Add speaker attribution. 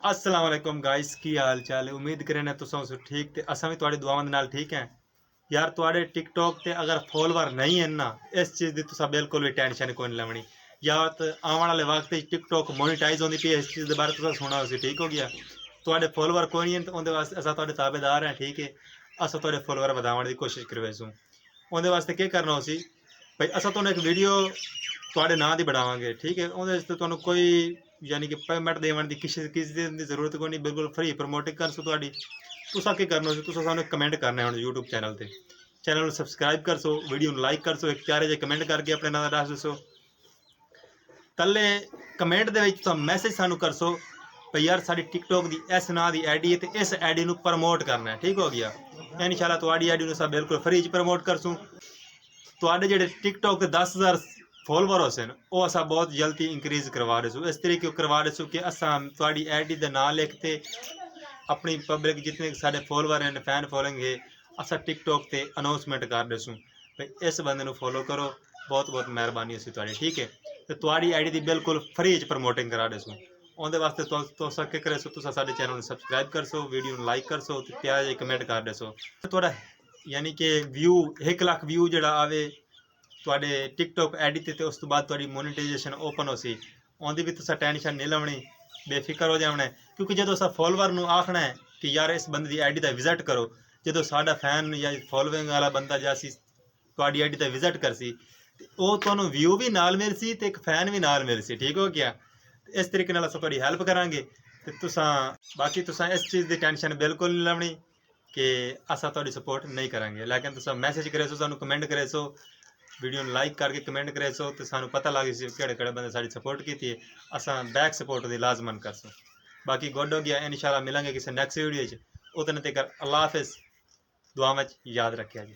Speaker 1: अस्सलाम वालेकुम गाइस की हाल चाल है। उम्मीद करें तुसां ठीक ते असां भी तुहाडी दुआवां दे नाल ठीक हैं। यार तुहाडे टिकटॉक ते अगर फॉलोवर नहीं है ना, इस चीज़ की तुसां बिल्कुल भी टेंशन कोई नहीं लवनी। यार आने वाले वक्त टिकटॉक मोनीटाइज होंदी पई, इस चीज़ के बारे तुसां सुना उसी ठीक हो गया। तुहाडे फॉलोवर कोई नहीं तो उहदे वास्ते असां तुहाडे ताबेदार हैं ठीक है। असां तुहाडे फॉलोवर वधाउण दी कोशिश करवेसूं। उहदे वास्ते क्या करना उसी भाई असां तुहानू एक वीडियो तुहाडे नां दी बनावांगे ठीक है। उहदे च तुहानू कोई यानी कि पेमेंट देवन दी किसी दी जरूरत कोई नहीं, बिल्कुल फ्री प्रमोटिंग करसो तुहाडी। तुसां की करना उसी तुसां सानू कमेंट करना है हुण यूट्यूब चैनल ते। चैनल सबसक्राइब करसो, वीडियो लाइक करसो, एक प्यारे जे कमेंट करके अपने नां दा दस दसो। थल्ले कमेंट दे विच तुसां मैसेज सानू करसो भाई यार साडी टिकटॉक दी इस नां दी आईडी है ते इस आईडी नू प्रमोट करना है ठीक हो गया। इंशाल्लाह तुहाडी आईडी नू असां बिल्कुल फ्री च प्रमोट करसूं। तुहाडे जिहड़े टिकटॉक ते 10,000 फॉलोवर हो सन वो असा बहुत जल्दी इंक्रीज करवा रहे सो। इस तरीके करवा रहे सो कि असा तुहाडी आईडी दे नाम लिखते अपनी पब्लिक जितने सारे फॉलोवर हैं फैन फॉलोइंग है असा टिकटॉक ते अनाउंसमेंट कर दे सूँ भाई इस बंदे नू फॉलो करो। बहुत बहुत मेहरबानी असी तुहाडी ठीक है। तो तुहाडी आईडी दी बिल्कुल फ्री च प्रमोटिंग करा दे सूँ। उहदे वास्ते तुस के करे सो तुसा साडे चैनल सबसक्राइब करसो, वीडियो लाइक करसो ते प्यारा जिहा कमेंट कर देसो। तुहाडा यानी कि व्यू 1 लाख व्यू जिहड़ा आवे तुहाडे टिकटॉक आईडी ते उस तो बाद तुहाडी मोनेटाइजेशन ओपन हो सी। उहदी भी तुसां टेंशन नहीं लवनी, बेफिक्र हो जाना है। क्योंकि जो असां फॉलोवर नू आखना है कि यार इस बंदे दी आईडी ते विजिट करो, जो साडा फैन या फॉलोइंग वाला बंदा जासी तुहाडी आईडी ते विजिट करसी वो तुहानू व्यू भी नाल मिलसी ते एक फैन भी नाल मिलसी ठीक हो गया। इस तरीके नाल असां तुहाडी हेल्प करांगे ते तुसां बाकी तुसां इस चीज़ की टेंशन बिल्कुल नहीं लवनी कि असां तुहाडी सपोर्ट नहीं करांगे। लेकिन तुसां मैसेज करे सो, सानू कमेंट करे सो, वीडियो लाइक करके कमेंट करे सो तो सानू पता लग सी केड़े बंदे साडी सपोर्ट की थी। असां बैक सपोर्ट दी लाजमन करसो। बाकी गुड हो गया। इंशाल्लाह मिलेंगे किसी नैक्सट वीडियो उतने तक अल्लाह हाफिज़। दुआ में याद रखिया जी।